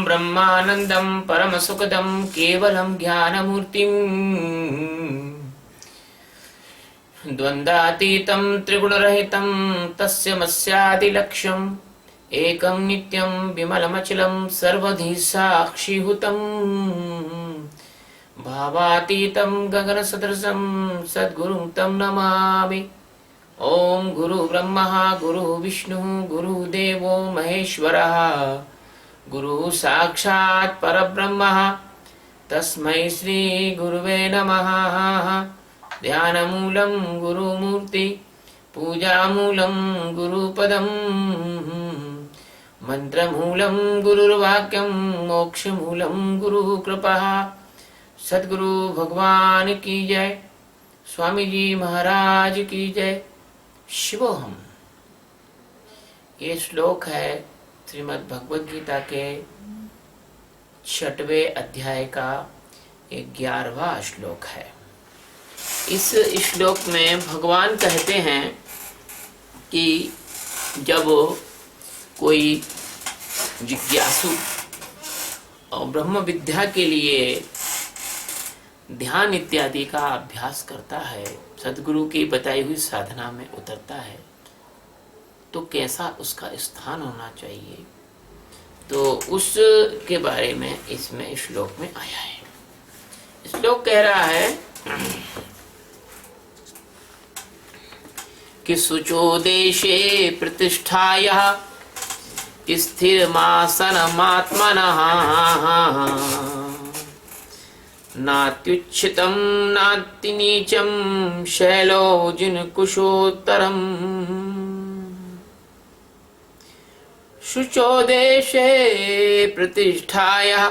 ब्रह्मानंदं परमसुखदं केवलं ज्ञानमूर्तिम् द्वन्द्वातीतं त्रिगुणरहितं तस्यमस्यादिलक्ष्यम् एकं नित्यं विमलमचलं सर्वधी साक्षिभूतं भावातीतं गगनसदृशं सद्गुरुं तं नमामि। ओम गुरु ब्रह्मा गुरु विष्णु गुरुदेवो महेश्वरः गुरु साक्षात् परब्रह्म तस्मै श्री गुरुवे नमः। ध्यानमूलं गुरुमूर्ति पूजामूलं गुरुपदं मंत्रमूलं गुरुर्वाक्यं मोक्षमूलं गुरुकृपा। सद्गुरु भगवान की जय, स्वामी जी महाराज की जय। शिवोहम। ये श्लोक है श्रीमद् भगवद गीता के 6वें अध्याय का 11वां श्लोक है। इस श्लोक में भगवान कहते हैं कि जब कोई जिज्ञासु और ब्रह्म विद्या के लिए ध्यान इत्यादि का अभ्यास करता है, सदगुरु की बताई हुई साधना में उतरता है, तो कैसा उसका स्थान होना चाहिए, तो उसके बारे में इसमें श्लोक में आया है। श्लोक कह रहा है कि शुचो देशे प्रतिष्ठायाः स्थिरमासनमात्मनः नात्युच्छितं नातिनीचं शैलोजिनकुशोत्तरम् शुचो देशे प्रतिष्ठायाः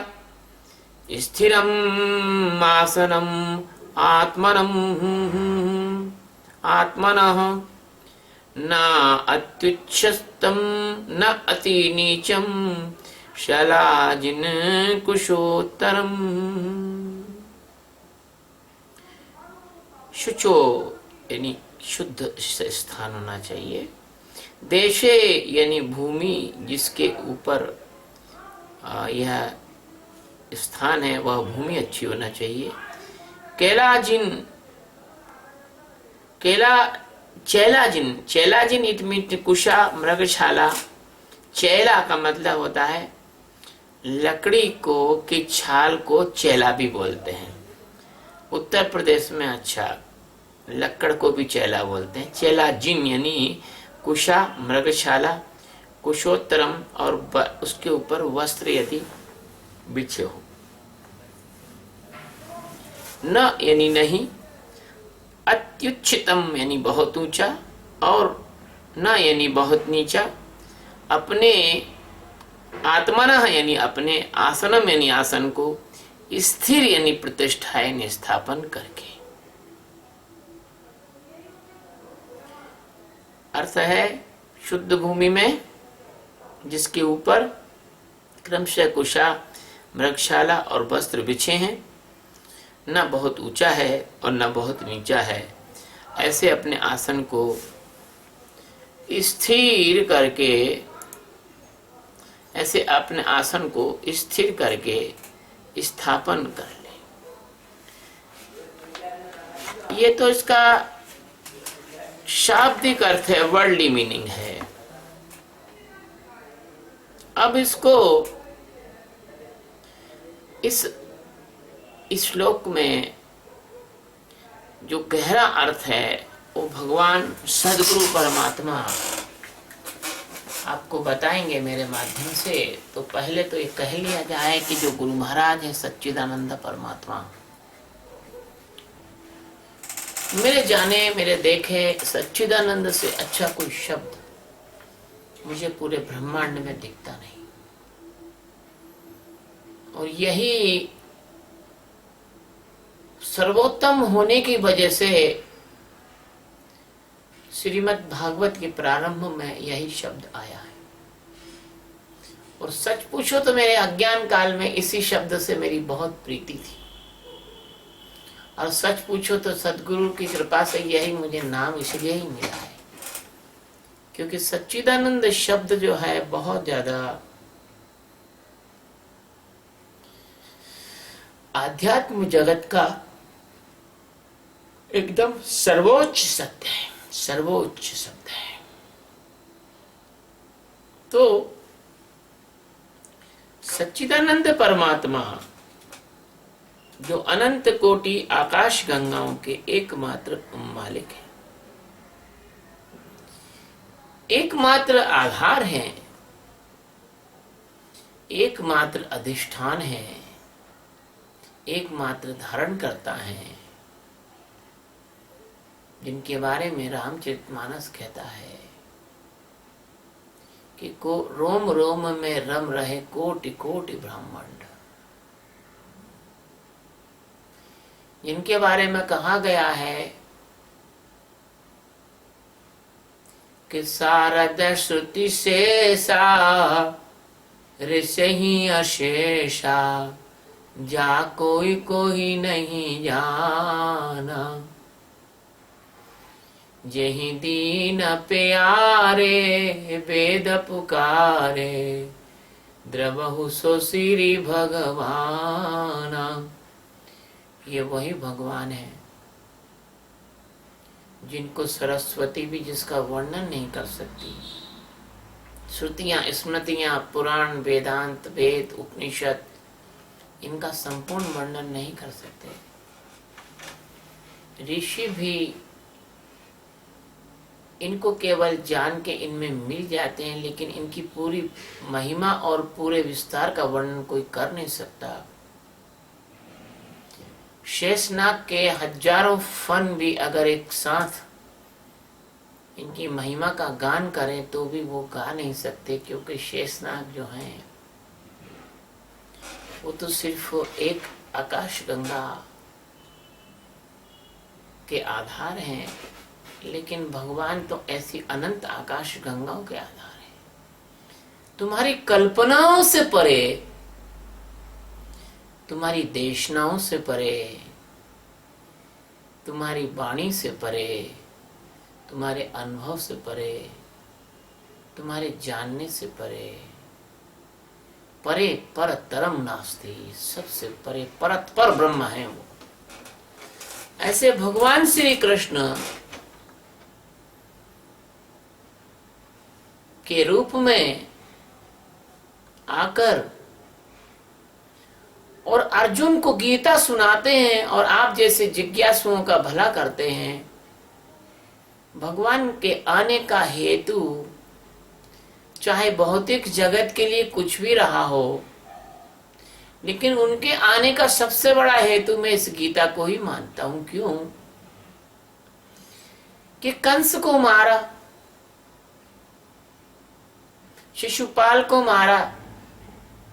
स्थिरम् आसनम् आत्मनः न अत्युच्छ्रितं न अतिनीचं शैलोजिनकुशोत्तरम्। शुचो यानी शुद्ध स्थान होना चाहिए। देशे यानी भूमि जिसके ऊपर यह स्थान है वह भूमि अच्छी होना चाहिए। चैलाजिन इट मीन कुशा मृगशाला। चैला का मतलब होता है लकड़ी को की छाल को चैला भी बोलते हैं। उत्तर प्रदेश में अच्छा लक्कड़ को भी चैला बोलते हैं। चैला जिन यानी कुशा मृगशाला, कुशोत्तरम और उसके ऊपर वस्त्र यदि बिछे हो। न यानी नहीं, अत्युच्छितम यानी बहुत ऊंचा, और न यानी बहुत नीचा। अपने आत्मनः यानी अपने आसनम यानी आसन को, स्थिर यानी प्रतिष्ठाएं स्थापन करके। अर्थ है शुद्ध भूमि में जिसके ऊपर क्रमशः कुशा मृगशाला और वस्त्र बिछे हैं, न बहुत ऊंचा है और न बहुत नीचा है, ऐसे अपने आसन को स्थिर करके, ऐसे अपने आसन को स्थिर करके स्थापन कर ले। ये तो इसका शाब्दिक अर्थ है, वर्ल्डली मीनिंग है। अब इसको इस श्लोक में जो गहरा अर्थ है वो भगवान सद्गुरु परमात्मा आपको बताएंगे मेरे माध्यम से। तो पहले तो ये कह लिया जाए कि जो गुरु महाराज है सच्चिदानंद परमात्मा, मेरे जाने मेरे देखे सच्चिदानंद से अच्छा कोई शब्द मुझे पूरे ब्रह्मांड में दिखता नहीं। और यही सर्वोत्तम होने की वजह से श्रीमद् भागवत के प्रारंभ में यही शब्द आया है। और सच पूछो तो मेरे अज्ञान काल में इसी शब्द से मेरी बहुत प्रीति थी। और सच पूछो तो सदगुरु की कृपा से यही मुझे नाम इसलिए ही मिला है क्योंकि सच्चिदानंद शब्द जो है बहुत ज्यादा आध्यात्म जगत का एकदम सर्वोच्च सत्य है, सर्वोच्च शब्द है। तो सच्चिदानंद परमात्मा जो अनंत कोटि आकाश गंगाओं के एकमात्र मालिक है, एकमात्र आधार है, एकमात्र अधिष्ठान है, एकमात्र धारण करता है, जिनके बारे में रामचरितमानस कहता है कि को रोम रोम में रम रहे कोटि कोटि ब्रह्मांड, जिनके बारे में कहा गया है कि सारद श्रुति शेषा ऋषि अशेषा जा कोई कोई नहीं जाना, जही दीन प्यारे वेद पुकारे द्रवहु सो श्री भगवाना। ये वही भगवान है जिनको सरस्वती भी जिसका वर्णन नहीं कर सकती, श्रुतियां स्मृतियां पुराण वेदांत वेद उपनिषद इनका संपूर्ण वर्णन नहीं कर सकते। ऋषि भी इनको केवल जान के इनमें मिल जाते हैं, लेकिन इनकी पूरी महिमा और पूरे विस्तार का वर्णन कोई कर नहीं सकता। शेषनाग के हजारों फन भी अगर एक साथ इनकी महिमा का गान करें तो भी वो गा नहीं सकते, क्योंकि शेषनाग जो हैं वो तो सिर्फ एक आकाश गंगा के आधार हैं, लेकिन भगवान तो ऐसी अनंत आकाश गंगाओं के आधार है। तुम्हारी कल्पनाओं से परे, तुम्हारी देशनाओं से परे, तुम्हारी वाणी से परे, तुम्हारे अनुभव से परे, तुम्हारे जानने से परे, परे पर तरम नास्ति, सबसे परे परत पर ब्रह्म है वो। ऐसे भगवान श्री कृष्ण के रूप में आकर और अर्जुन को गीता सुनाते हैं और आप जैसे जिज्ञासुओं का भला करते हैं। भगवान के आने का हेतु चाहे भौतिक जगत के लिए कुछ भी रहा हो, लेकिन उनके आने का सबसे बड़ा हेतु मैं इस गीता को ही मानता हूं। क्यों? कि कंस को मारा, शिशुपाल को मारा,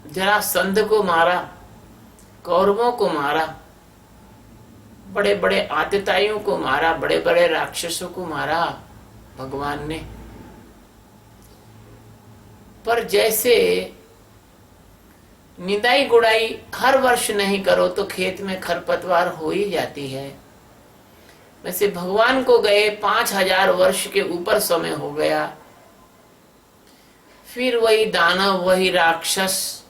जरासंध को मारा, कौरवों को मारा, बड़े बड़े आतताइयों को मारा, बड़े बड़े राक्षसों को मारा भगवान ने। पर जैसे निदाई गुड़ाई हर वर्ष नहीं करो तो खेत में खरपतवार हो ही जाती है, वैसे भगवान को गए 5000 वर्ष के ऊपर समय हो गया, फिर वही दानव वही राक्षस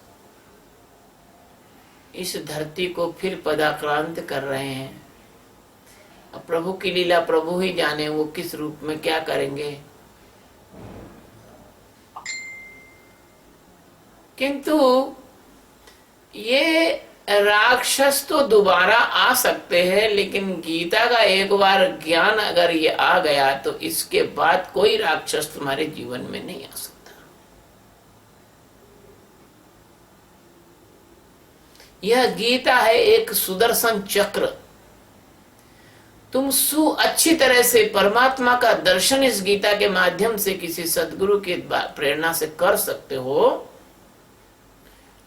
इस धरती को फिर पदाक्रांत कर रहे हैं। अब प्रभु की लीला प्रभु ही जाने, वो किस रूप में क्या करेंगे। किंतु ये राक्षस तो दोबारा आ सकते हैं, लेकिन गीता का एक बार ज्ञान अगर ये आ गया तो इसके बाद कोई राक्षस तुम्हारे जीवन में नहीं आ सकता। यह गीता है एक सुदर्शन चक्र। तुम अच्छी तरह से परमात्मा का दर्शन इस गीता के माध्यम से किसी सदगुरु की प्रेरणा से कर सकते हो,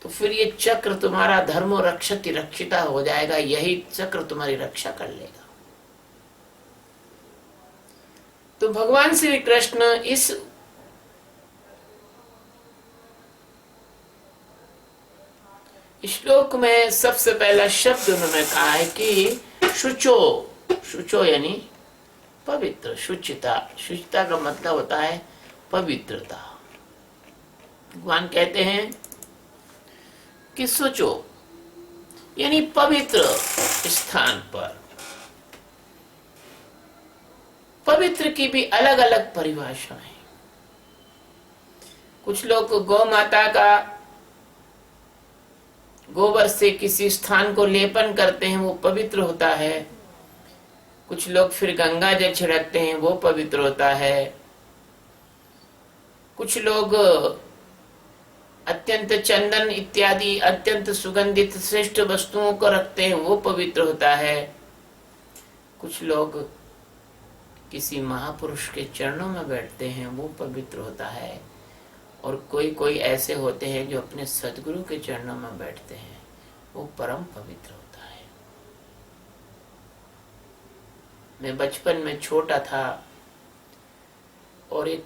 तो फिर ये चक्र तुम्हारा धर्मो रक्षति रक्षिता हो जाएगा। यही चक्र तुम्हारी रक्षा कर लेगा। तो भगवान श्री कृष्ण इस श्लोक में सबसे पहला शब्द उन्होंने कहा है कि शुचो। शुचो यानी पवित्र, शुचिता। शुचिता का मतलब होता है पवित्रता। भगवान कहते हैं कि सोचो, यानी पवित्र स्थान पर। पवित्र की भी अलग अलग परिभाषा है। कुछ लोग गौ माता का गोबर से किसी स्थान को लेपन करते हैं, वो पवित्र होता है। कुछ लोग फिर गंगा जल छिड़कते हैं, वो पवित्र होता है। कुछ लोग अत्यंत चंदन इत्यादि अत्यंत सुगंधित श्रेष्ठ वस्तुओं को रखते हैं, वो पवित्र होता है। कुछ लोग किसी महापुरुष के चरणों में बैठते हैं, वो पवित्र होता है। और कोई कोई ऐसे होते हैं जो अपने सदगुरु के चरणों में बैठते हैं, वो परम पवित्र होता है। मैं बचपन में छोटा था और एक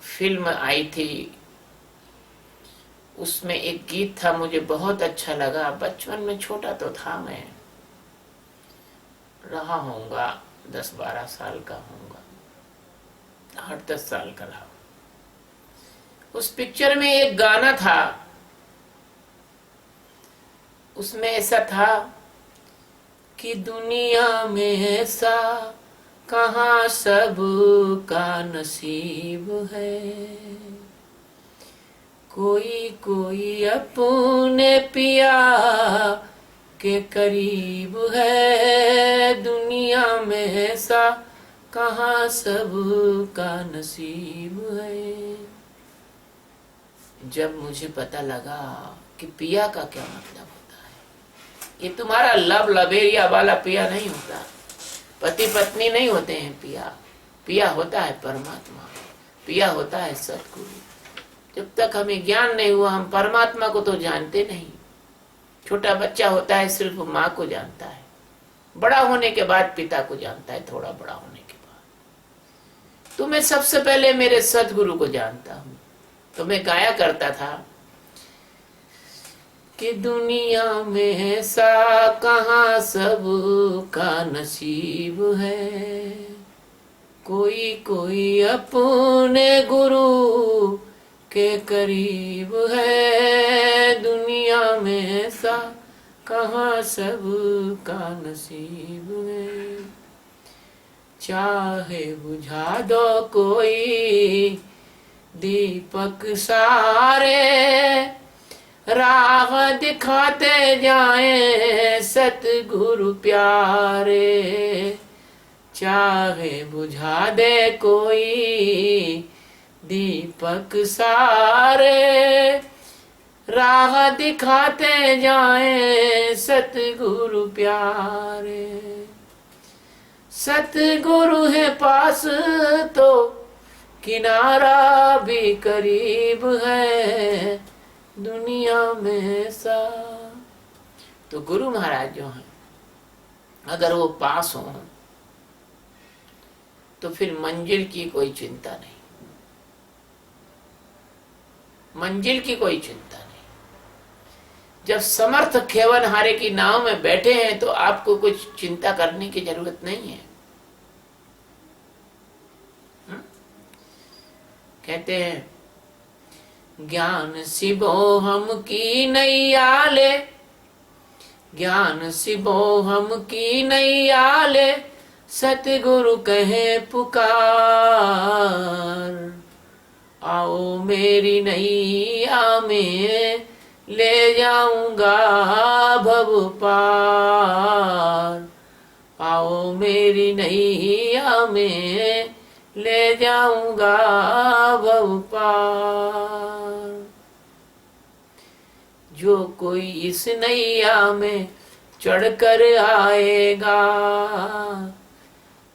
फिल्म आई थी, उसमें एक गीत था, मुझे बहुत अच्छा लगा। बचपन में छोटा तो था, मैं रहा होऊंगा 10-12 साल का होऊंगा, 8-10 साल का रहा। उस पिक्चर में एक गाना था, उसमें ऐसा था कि दुनिया में ऐसा कहाँ सब का नसीब है, कोई कोई अपने पिया के करीब है। दुनिया में ऐसा कहाँ सब का नसीब है। जब मुझे पता लगा कि पिया का क्या मतलब होता है, ये तुम्हारा लब लबेरिया वाला पिया नहीं होता, पति पत्नी नहीं होते हैं पिया। पिया होता है परमात्मा, पिया होता है सतगुरु। जब तक हमें ज्ञान नहीं हुआ, हम परमात्मा को तो जानते नहीं। छोटा बच्चा होता है, सिर्फ माँ को जानता है। बड़ा होने के बाद पिता को जानता है, थोड़ा बड़ा होने के बाद। तो मैं सबसे पहले मेरे सतगुरु को जानता हूँ। तो मैं गाया करता था कि दुनिया में ऐसा कहाँ सब का नसीब है, कोई कोई अपने गुरु के करीब है। दुनिया में ऐसा कहाँ सब का नसीब है। चाहे बुझा दो कोई दीपक सारे, राह दिखाते जाएं सतगुरु प्यारे। चाहे बुझा दे कोई दीपक सारे, राह दिखाते जाएं सतगुरु प्यारे। सतगुरु है पास तो किनारा भी करीब है, दुनिया में सा। तो गुरु महाराज जो हैं, अगर वो पास हो तो फिर मंजिल की कोई चिंता नहीं, मंजिल की कोई चिंता नहीं। जब समर्थ खेवनहारे की नाव में बैठे हैं तो आपको कुछ चिंता करने की जरूरत नहीं है। कहते हैं ज्ञान सिबो हम की नैया ले, ज्ञान सिबो हम की नैया ले, सतगुरु कहे पुकार। आओ मेरी नैया में ले जाऊंगा भव पार। आओ मेरी नैया में ले जाऊंगा भव पार। जो कोई इस नैया में चढ़कर आएगा,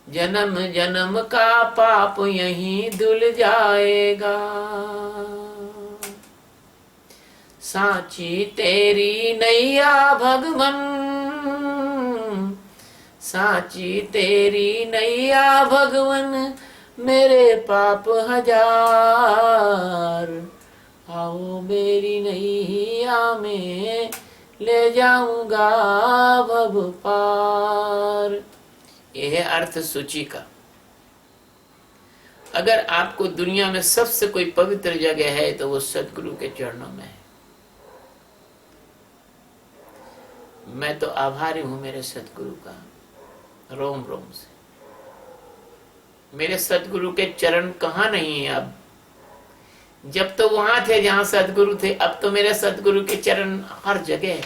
जन्म जन्म का पाप यहीं धुल जाएगा। सांची तेरी नैया भगवन, सांची तेरी नैया भगवन, मेरे पाप हजार। आओ मेरी नैया में ले जाऊंगा भव पार। यह है अर्थ सूची का। अगर आपको दुनिया में सबसे कोई पवित्र जगह है तो वो सतगुरु के चरणों में है। मैं तो आभारी हूं मेरे सदगुरु का, रोम रोम से। मेरे सदगुरु के चरण कहाँ नहीं है अब, जब तो वहां थे जहां सदगुरु थे, अब तो मेरे सदगुरु के चरण हर जगह है।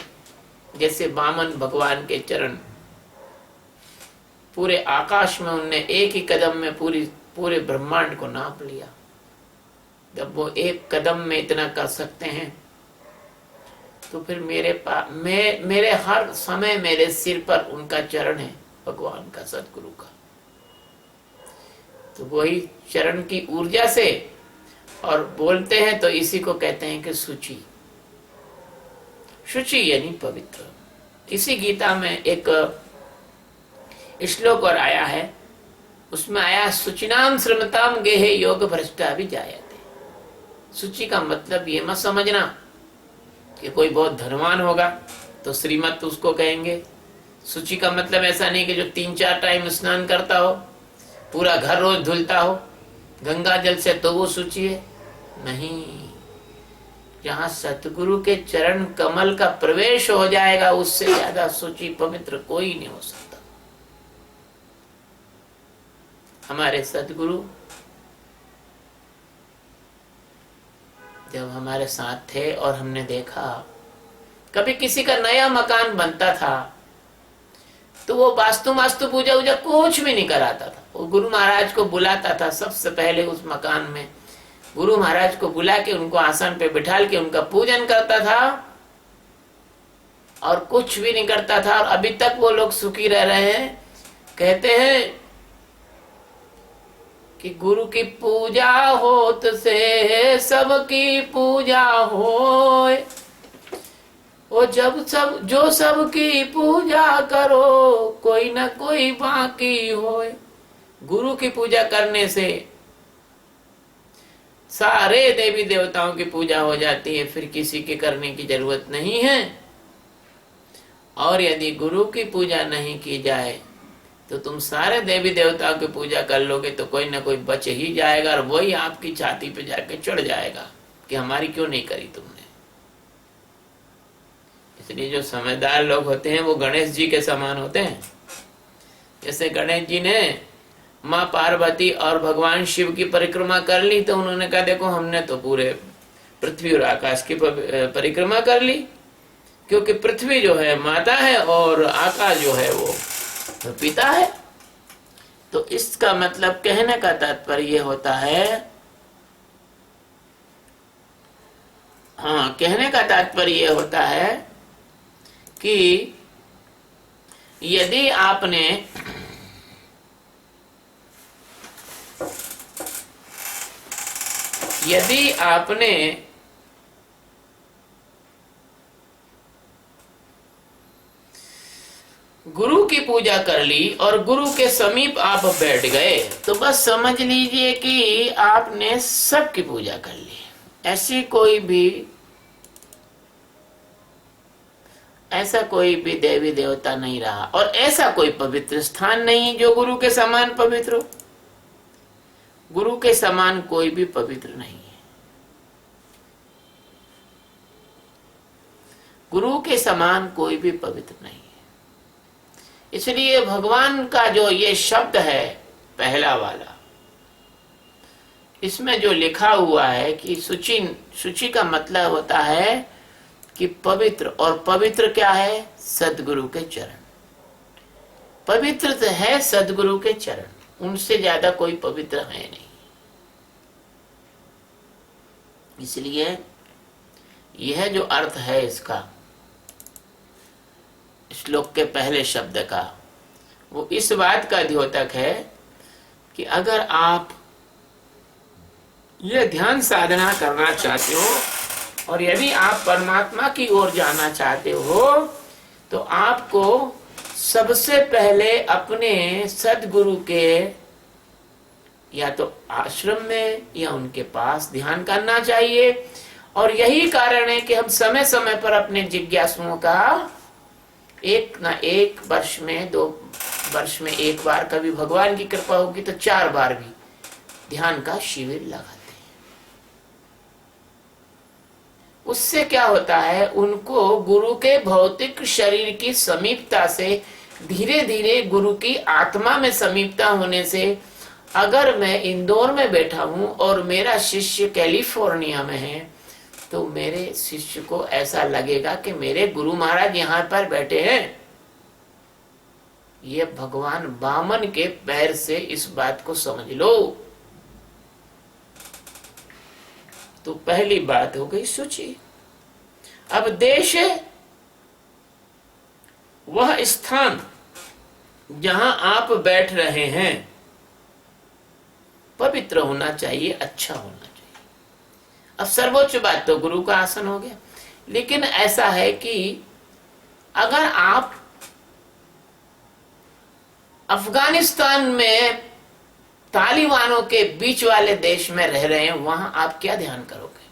जैसे वामन भगवान के चरण, पूरे आकाश में उनने एक ही कदम में पूरे ब्रह्मांड को नाप लिया। जब वो एक कदम में इतना कर सकते हैं, तो फिर मेरे हर समय मेरे सिर पर उनका चरण है, भगवान का, सदगुरु का। तो वही चरण की ऊर्जा से और बोलते हैं तो इसी को कहते हैं कि शुचि। शुचि यानी पवित्र। इसी गीता में एक श्लोक और आया है, उसमें आया शुचिनाम श्रमताम गेहे योग भ्रष्टा भी जायते। शुचि का मतलब ये मत समझना कि कोई बहुत धनवान होगा तो श्रीमत उसको कहेंगे। शुचि का मतलब ऐसा नहीं कि जो 3-4 टाइम स्नान करता हो, पूरा घर रोज धुलता हो गंगा जल से, तो वो शुचि है। नहीं, जहां सतगुरु के चरण कमल का प्रवेश हो जाएगा, उससे ज्यादा शुचि पवित्र कोई नहीं हो सकता। हमारे सतगुरु जब हमारे साथ थे और हमने देखा, कभी किसी का नया मकान बनता था तो वो वास्तु पूजा वूजा कुछ भी नहीं कराता था। वो गुरु महाराज को बुलाता था, सबसे पहले उस मकान में गुरु महाराज को बुला के उनको आसन पे बिठाल के उनका पूजन करता था, और कुछ भी नहीं करता था। और अभी तक वो लोग सुखी रह रहे हैं। कहते हैं कि गुरु की पूजा होत से सबकी पूजा होए, वो जो सबकी पूजा करो कोई ना कोई बाकी होए। गुरु की पूजा करने से सारे देवी देवताओं की पूजा हो जाती है, फिर किसी के करने की जरूरत नहीं है। और यदि गुरु की पूजा नहीं की जाए तो तुम सारे देवी देवताओं की पूजा कर लोगे तो कोई ना कोई बच ही जाएगा, और वही आपकी छाती पे जाके चढ़ जाएगा कि हमारी क्यों नहीं करी तुमने। इसलिए जो समझदार लोग होते हैं वो गणेश जी के समान होते हैं। जैसे गणेश जी ने माँ पार्वती और भगवान शिव की परिक्रमा कर ली, तो उन्होंने कहा देखो हमने तो पूरे पृथ्वी और आकाश की परिक्रमा कर ली, क्योंकि पृथ्वी जो है माता है और आकाश जो है वो पिता है। तो इसका मतलब कहने का तात्पर्य होता है, हाँ, कहने का तात्पर्य होता है कि यदि आपने गुरु की पूजा कर ली और गुरु के समीप आप बैठ गए, तो बस समझ लीजिए कि आपने सबकी पूजा कर ली। ऐसा कोई भी देवी देवता नहीं रहा, और ऐसा कोई पवित्र स्थान नहीं जो गुरु के समान पवित्र हो। गुरु के समान कोई भी पवित्र नहीं है। गुरु के समान कोई भी पवित्र नहीं है। इसलिए भगवान का जो ये शब्द है पहला वाला, इसमें जो लिखा हुआ है कि शुचि का मतलब होता है कि पवित्र, और पवित्र क्या है? सदगुरु के चरण। पवित्र तो है सदगुरु के चरण, उनसे ज्यादा कोई पवित्र है नहीं। इसलिए यह जो अर्थ है इसका, श्लोक के पहले शब्द का, वो इस बात का द्योतक है कि अगर आप ये ध्यान साधना करना चाहते हो और यदि आप परमात्मा की ओर जाना चाहते हो, तो आपको सबसे पहले अपने सदगुरु के या तो आश्रम में या उनके पास ध्यान करना चाहिए। और यही कारण है कि हम समय समय पर अपने जिज्ञासुओं का एक ना एक वर्ष में, 2 वर्ष में एक बार, कभी भगवान की कृपा होगी तो 4 बार भी ध्यान का शिविर लगाते हैं। उससे क्या होता है, उनको गुरु के भौतिक शरीर की समीपता से धीरे धीरे गुरु की आत्मा में समीपता होने से, अगर मैं इंदौर में बैठा हूं और मेरा शिष्य कैलिफोर्निया में है, तो मेरे शिष्य को ऐसा लगेगा कि मेरे गुरु महाराज यहाँ पर बैठे हैं। ये भगवान वामन के पैर से इस बात को समझ लो। तो पहली बात हो गई सूची। अब देश है वह स्थान जहां आप बैठ रहे हैं पवित्र होना चाहिए, अच्छा होना चाहिए। अब सर्वोच्च बात तो गुरु का आसन हो गया, लेकिन ऐसा है कि अगर आप अफगानिस्तान में तालिबानों के बीच वाले देश में रह रहे हैं, वहां आप क्या ध्यान करोगे?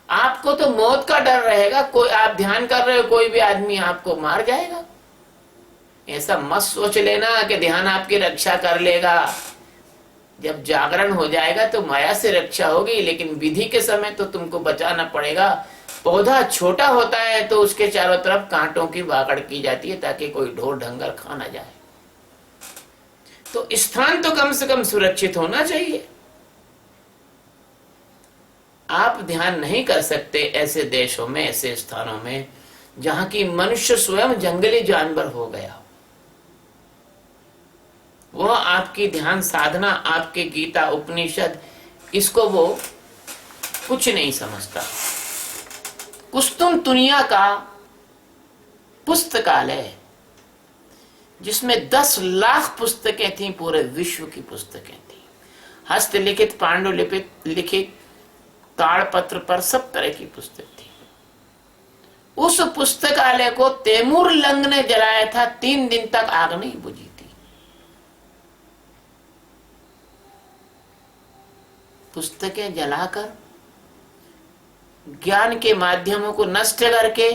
आपको तो मौत का डर रहेगा। कोई आप ध्यान कर रहे हो, कोई भी आदमी आपको मार जाएगा। ऐसा मत सोच लेना कि ध्यान आपकी रक्षा कर लेगा। जब जागरण हो जाएगा तो माया से रक्षा होगी, लेकिन विधि के समय तो तुमको बचाना पड़ेगा। पौधा छोटा होता है तो उसके चारों तरफ कांटों की बागड़ की जाती है ताकि कोई ढोर ढंगर खा ना जाए। तो स्थान तो कम से कम सुरक्षित होना चाहिए। आप ध्यान नहीं कर सकते ऐसे देशों में, ऐसे स्थानों में जहां की मनुष्य स्वयं जंगली जानवर हो गया। वो आपकी ध्यान साधना, आपके गीता उपनिषद, इसको वो कुछ नहीं समझता। कुस्तुम दुनिया का पुस्तकालय जिसमें 10 लाख पुस्तकें थी, पूरे विश्व की पुस्तकें थी, हस्तलिखित, पांडुलिपित, लिखित, ताड़पत्र पर सब तरह की पुस्तक थी। उस पुस्तकालय को तैमूर लंग ने जलाया था। 3 दिन तक आग नहीं बुझी थी। पुस्तकें जलाकर, ज्ञान के माध्यमों को नष्ट करके,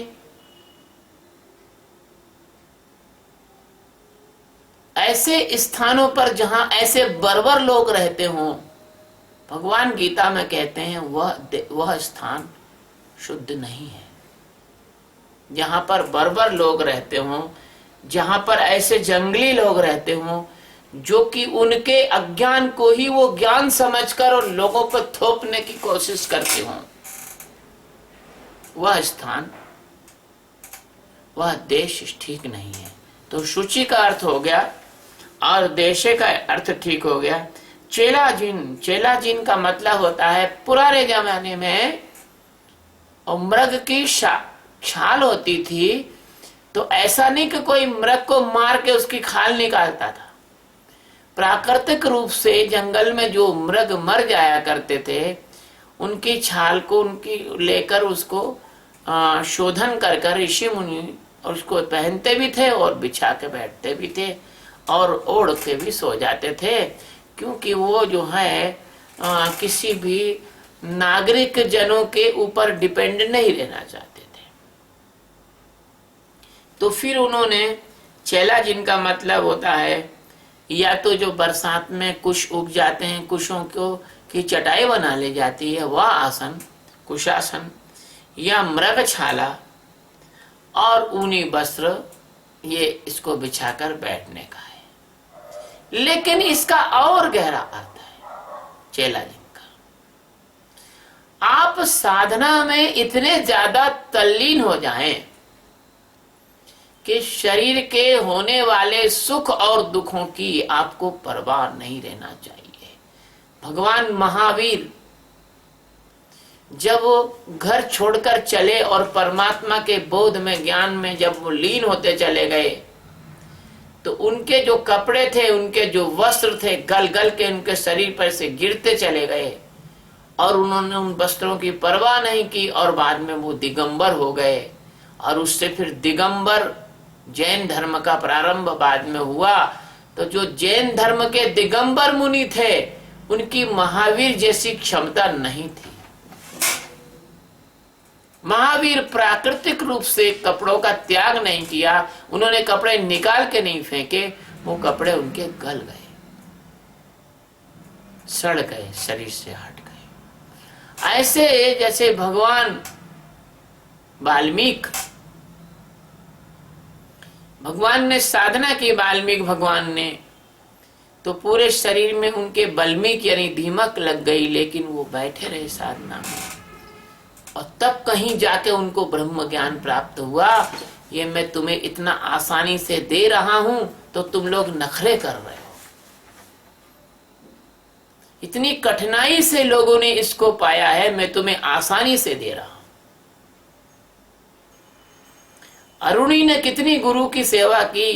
ऐसे स्थानों पर जहां ऐसे बर्बर लोग रहते हों, भगवान गीता में कहते हैं वह स्थान शुद्ध नहीं है। जहां पर बर्बर लोग रहते हों, जहां पर ऐसे जंगली लोग रहते हों जो कि उनके अज्ञान को ही वो ज्ञान समझकर और लोगों पर थोपने की कोशिश करते हों, वह स्थान, वह देश ठीक नहीं है। तो शुचि का अर्थ हो गया और देशे का अर्थ ठीक हो गया। चेलाजिन, चेलाजिन का मतलब होता है पुराने जमाने में मृग की छाल होती थी, तो ऐसा नहीं कि कोई मृग को मार के उसकी खाल निकालता था। प्राकृतिक रूप से जंगल में जो मृग मर जाया करते थे, उनकी छाल को उनकी लेकर उसको शोधन कर कर ऋषि मुनि उसको पहनते भी थे और बिछा के बैठते भी थे और ओढ़ के भी सो जाते थे, क्योंकि वो जो है किसी भी नागरिक जनों के ऊपर डिपेंड नहीं रहना चाहते थे। तो फिर उन्होंने चेला, जिनका मतलब होता है या तो जो बरसात में कुश उग जाते हैं, कुशों को की चटाई बना ले जाती है, वह आसन कुशासन, या मृगछाला और ऊनी वस्त्र, ये इसको बिछाकर बैठने का है। लेकिन इसका और गहरा अर्थ है चेला जिनका। आप साधना में इतने ज्यादा तल्लीन हो जाएं कि शरीर के होने वाले सुख और दुखों की आपको परवाह नहीं रहना चाहिए। भगवान महावीर जब वो घर छोड़कर चले और परमात्मा के बोध में, ज्ञान में जब वो लीन होते चले गए, तो उनके जो कपड़े थे, उनके जो वस्त्र थे, गल गल के उनके शरीर पर से गिरते चले गए और उन्होंने उन वस्त्रों की परवाह नहीं की और बाद में वो दिगंबर हो गए। और उससे फिर दिगंबर जैन धर्म का प्रारंभ बाद में हुआ। तो जो जैन धर्म के दिगंबर मुनि थे, उनकी महावीर जैसी क्षमता नहीं थी। महावीर प्राकृतिक रूप से कपड़ों का त्याग नहीं किया, उन्होंने कपड़े निकाल के नहीं फेंके, वो कपड़े उनके गल गए, सड़ गए, शरीर से हट गए। ऐसे जैसे भगवान वाल्मीकि, भगवान ने साधना की, वाल्मीकि भगवान ने, तो पूरे शरीर में उनके बल्मीक यानी दीमक लग गई, लेकिन वो बैठे रहे साधना में, और तब कहीं जाके उनको ब्रह्म ज्ञान प्राप्त हुआ। ये मैं तुम्हें इतना आसानी से दे रहा हूं तो तुम लोग नखरे कर रहे हो। इतनी कठिनाई से लोगों ने इसको पाया है, मैं तुम्हें आसानी से दे रहा हूं। अरुणी ने कितनी गुरु की सेवा की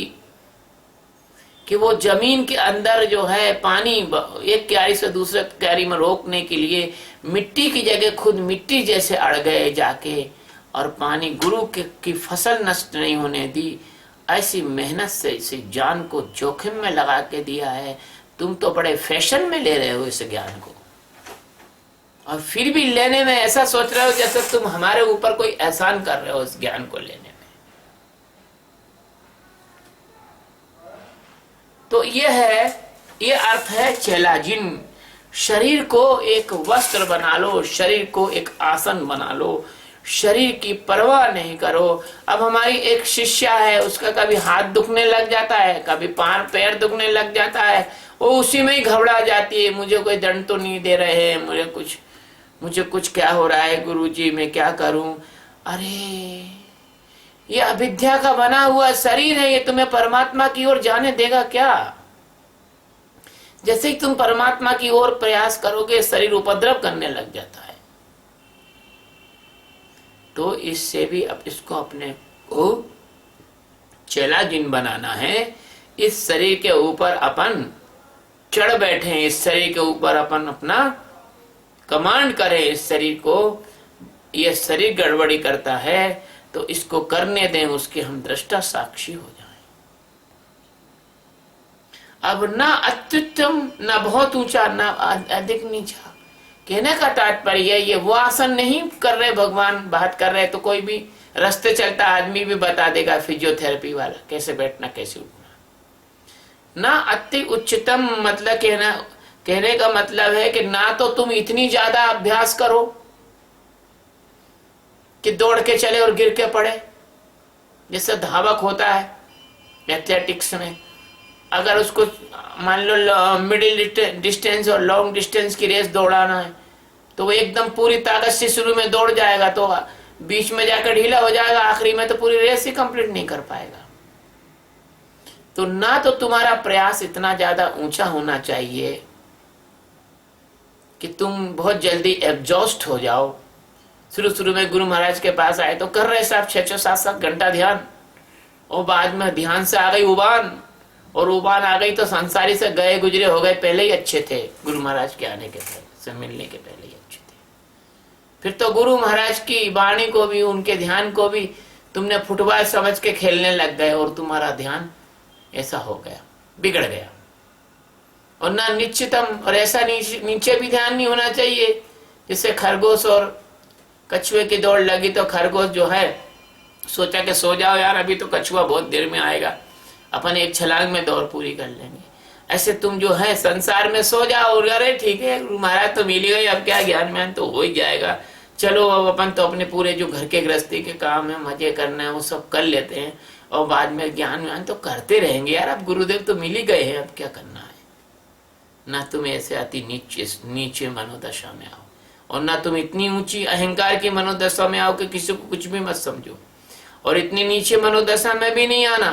कि वो जमीन के अंदर जो है पानी एक क्यारी से दूसरे क्यारी में रोकने के लिए मिट्टी की जगह खुद मिट्टी जैसे अड़ गए जाके, और पानी गुरु की फसल नष्ट नहीं होने दी। ऐसी मेहनत से इसी जान को जोखिम में लगा के दिया है। तुम तो बड़े फैशन में ले रहे हो इस ज्ञान को, और फिर भी लेने में ऐसा सोच रहे हो जैसे तुम हमारे ऊपर कोई एहसान कर रहे हो इस ज्ञान को लेने में। तो ये अर्थ है चेला जिन। शरीर को एक वस्त्र बना लो, शरीर को एक आसन बना लो, शरीर की परवाह नहीं करो। अब हमारी एक शिष्या है, उसका कभी हाथ दुखने लग जाता है, कभी पैर दुखने लग जाता है, वो उसी में ही घबरा जाती है, मुझे कोई दंड तो नहीं दे रहे हैं, मुझे कुछ क्या हो रहा है गुरुजी, मैं क्या करूं। अरे ये अविद्या का बना हुआ शरीर है, ये तुम्हें परमात्मा की ओर जाने देगा क्या? जैसे ही तुम परमात्मा की ओर प्रयास करोगे, शरीर उपद्रव करने लग जाता है। तो इससे भी अब इसको अपने को चेला जिन बनाना है। इस शरीर के ऊपर अपन चढ़ बैठे, इस शरीर के ऊपर अपन अपना कमांड करें इस शरीर को। यह शरीर गड़बड़ी करता है तो इसको करने दें, उसके हम दृष्टा साक्षी हो जाएं। अब ना अत्युत्तम, ना बहुत ऊंचा, ना अधिक नीचा। कहने का तात्पर्य ये वो आसन नहीं कर रहे भगवान, बात कर रहे तो कोई भी रास्ते चलता आदमी भी बता देगा, फिजियोथेरेपी वाला, कैसे बैठना कैसे उठना। ना अति उच्चतम, मतलब कहने का मतलब है कि ना तो तुम इतनी ज्यादा अभ्यास करो कि दौड़ के चले और गिर के पड़े, जैसे धावक होता है एथलेटिक्स में। अगर उसको मान लो मिडिल डिस्टेंस और लॉन्ग डिस्टेंस की रेस दौड़ाना है तो वो एकदम पूरी ताकत से शुरू में दौड़ जाएगा, तो बीच में जाकर ढीला हो जाएगा, आखिरी में तो पूरी रेस ही कंप्लीट नहीं कर पाएगा। तो ना तो तुम्हारा प्रयास इतना ज्यादा ऊंचा होना चाहिए कि तुम बहुत जल्दी एग्जॉस्ट हो जाओ। शुरू में गुरु महाराज के पास आए तो कर रहे साहब 6-6, 7-7 घंटा ध्यान, और बाद में ध्यान से आ गई उबान, और उबान आ गई तो संसारी से गए गुजरे हो गए। पहले ही अच्छे थे, गुरु महाराज के आने के पहले से, मिलने के पहले ही अच्छे थे। फिर तो गुरु महाराज की वाणी को भी, उनके ध्यान को भी तुमने फुटबॉल समझ के खेलने लग गए, और तुम्हारा ध्यान ऐसा हो गया, बिगड़ गया। और ना निश्चितम, और ऐसा नीचे भी ध्यान नहीं होना चाहिए। जैसे खरगोश और कछुए की दौड़ लगी तो खरगोश जो है सोचा कि सो जाओ यार, अभी तो कछुआ बहुत देर में आएगा, अपन एक छलांग में दौड़ पूरी कर लेंगे। ऐसे तुम जो है संसार में सो जाओ, अरे ठीक है गुरु महाराज तो मिल गए, अब क्या ज्ञान म्यान तो हो ही जाएगा, चलो अब अपन तो अपने पूरे जो घर के गृहस्थी के काम है, मजे करना है, वो सब कर लेते हैं, और बाद में ज्ञान म्यान तो करते रहेंगे यार, अब गुरुदेव तो मिल ही गए हैं, अब क्या करना है। ना तुम ऐसे अति नीचे मनोदशा में आओ, और ना तुम इतनी ऊंची अहंकार की मनोदशा में आओ कि किसी को कुछ भी मत समझो, और इतनी नीचे मनोदशा में भी नहीं आना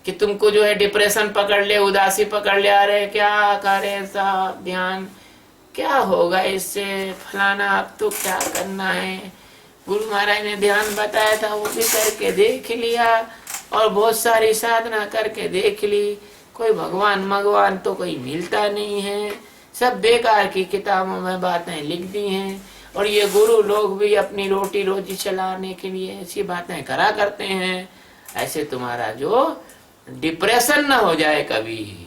कि तुमको जो है डिप्रेशन पकड़ ले, उदासी पकड़ ले, अरे क्या करे साहब, ध्यान क्या होगा इससे, फलाना अब तो क्या करना है। गुरु महाराज ने ध्यान बताया था, वो भी करके देख लिया, और बहुत सारी साधना करके देख ली, कोई भगवान तो कोई मिलता नहीं है, सब बेकार की किताबों में बातें लिख दी हैं, और ये गुरु लोग भी अपनी रोटी रोजी चलाने के लिए ऐसी बातें करा करते हैं। ऐसे तुम्हारा जो डिप्रेशन ना हो जाए कभी,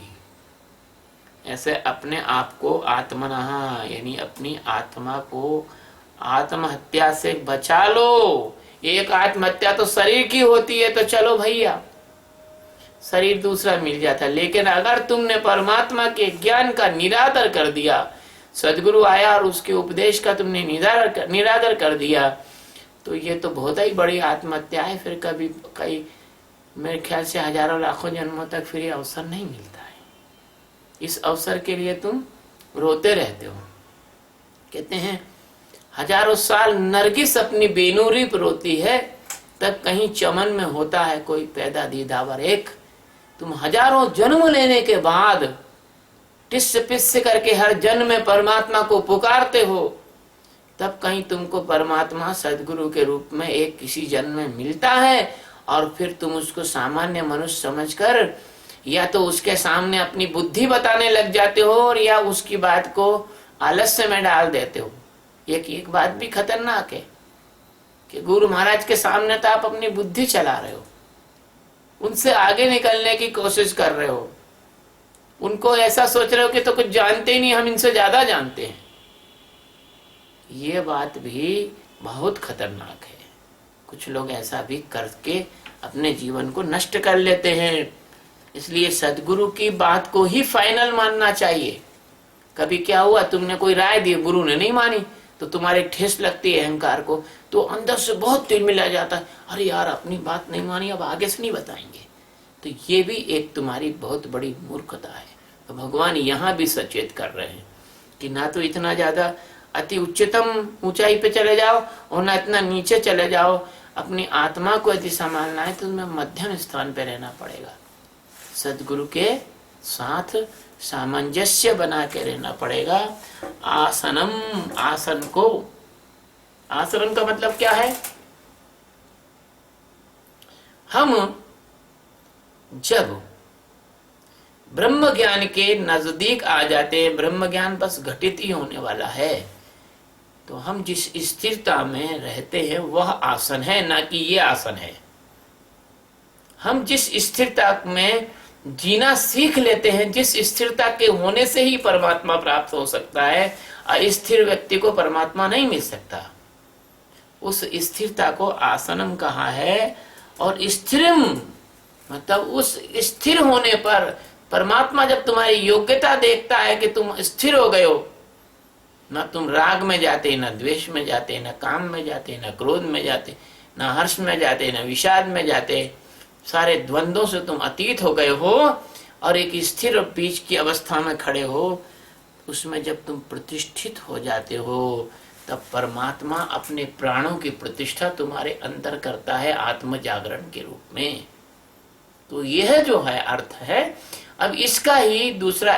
ऐसे अपने आप को आत्मनः यानी अपनी आत्मा को आत्महत्या से बचा लो। एक आत्महत्या तो शरीर की होती है, तो चलो भैया शरीर दूसरा मिल जाता, लेकिन अगर तुमने परमात्मा के ज्ञान का निरादर कर दिया, सदगुरु आया और उसके उपदेश का तुमने निरादर कर दिया, तो ये तो बहुत ही बड़ी आत्महत्या है। फिर कभी कई मेरे ख्याल से हजारों लाखों जन्मों तक फिर ये अवसर नहीं मिलता है। इस अवसर के लिए तुम रोते रहते हो। कहते हैं हजारों साल नरगिस अपनी बेनूरी पर रोती है, तब कहीं चमन में होता है कोई पैदा दीदावर एक। तुम हजारों जन्म लेने के बाद टिस पिस करके हर जन्म में परमात्मा को पुकारते हो, तब कहीं तुमको परमात्मा सदगुरु के रूप में एक किसी जन्म में मिलता है, और फिर तुम उसको सामान्य मनुष्य समझकर या तो उसके सामने अपनी बुद्धि बताने लग जाते हो, और या उसकी बात को आलस्य में डाल देते हो। एक बात भी खतरनाक है कि गुरु महाराज के सामने तो आप अपनी बुद्धि चला रहे हो, उनसे आगे निकलने की कोशिश कर रहे हो, उनको ऐसा सोच रहे हो कि तो कुछ जानते ही नहीं, हम इनसे ज्यादा जानते हैं। ये बात भी बहुत खतरनाक है। कुछ लोग ऐसा भी करके अपने जीवन को नष्ट कर लेते हैं। इसलिए सदगुरु की बात को ही फाइनल मानना चाहिए। कभी क्या हुआ, तुमने कोई राय दी, गुरु ने नहीं मानी, तो तुम्हारे ठेस लगती है अहंकार को, तो अंदर से बहुत तिलमिला जाता है, अरे यार अपनी बात नहीं मानी, अब आगे से नहीं बताएंगे। तो ये भी एक तुम्हारी बहुत बड़ी मूर्खता है। तो भगवान यहाँ भी सचेत कर रहे हैं कि ना तो इतना ज्यादा अति उच्चतम ऊंचाई पे चले जाओ और ना इतना नीचे चले जाओ। अपनी आत्मा को यदि संभालना है तो तुम्हें मध्यम स्थान पे रहना पड़ेगा, सदगुरु के साथ सामंजस्य बना के रहना पड़ेगा। आसनम, आसन को, आसनम का मतलब क्या है? हम जब ब्रह्म ज्ञान के नजदीक आ जाते हैं, ब्रह्म ज्ञान बस घटित ही होने वाला है, तो हम जिस स्थिरता में रहते हैं वह आसन है, ना कि ये आसन है। हम जिस स्थिरता में जीना सीख लेते हैं, जिस स्थिरता के होने से ही परमात्मा प्राप्त हो सकता है, अस्थिर व्यक्ति को परमात्मा नहीं मिल सकता। उस स्थिरता को आसनम कहा है। और स्थिरम मतलब उस स्थिर होने पर परमात्मा जब तुम्हारी योग्यता देखता है कि तुम स्थिर हो गए हो, ना तुम राग में जाते, ना द्वेष में जाते, ना काम में जाते, ना क्रोध में जाते, ना हर्ष में जाते, ना विषाद में जाते, सारे द्वंद्वों से तुम अतीत हो गए हो और एक स्थिर बीच की अवस्था में खड़े हो, उसमें जब तुम प्रतिष्ठित हो जाते हो, तब परमात्मा अपने प्राणों की प्रतिष्ठा तुम्हारे अंदर करता है आत्म जागरण के रूप में। तो यह जो है अर्थ है। अब इसका ही दूसरा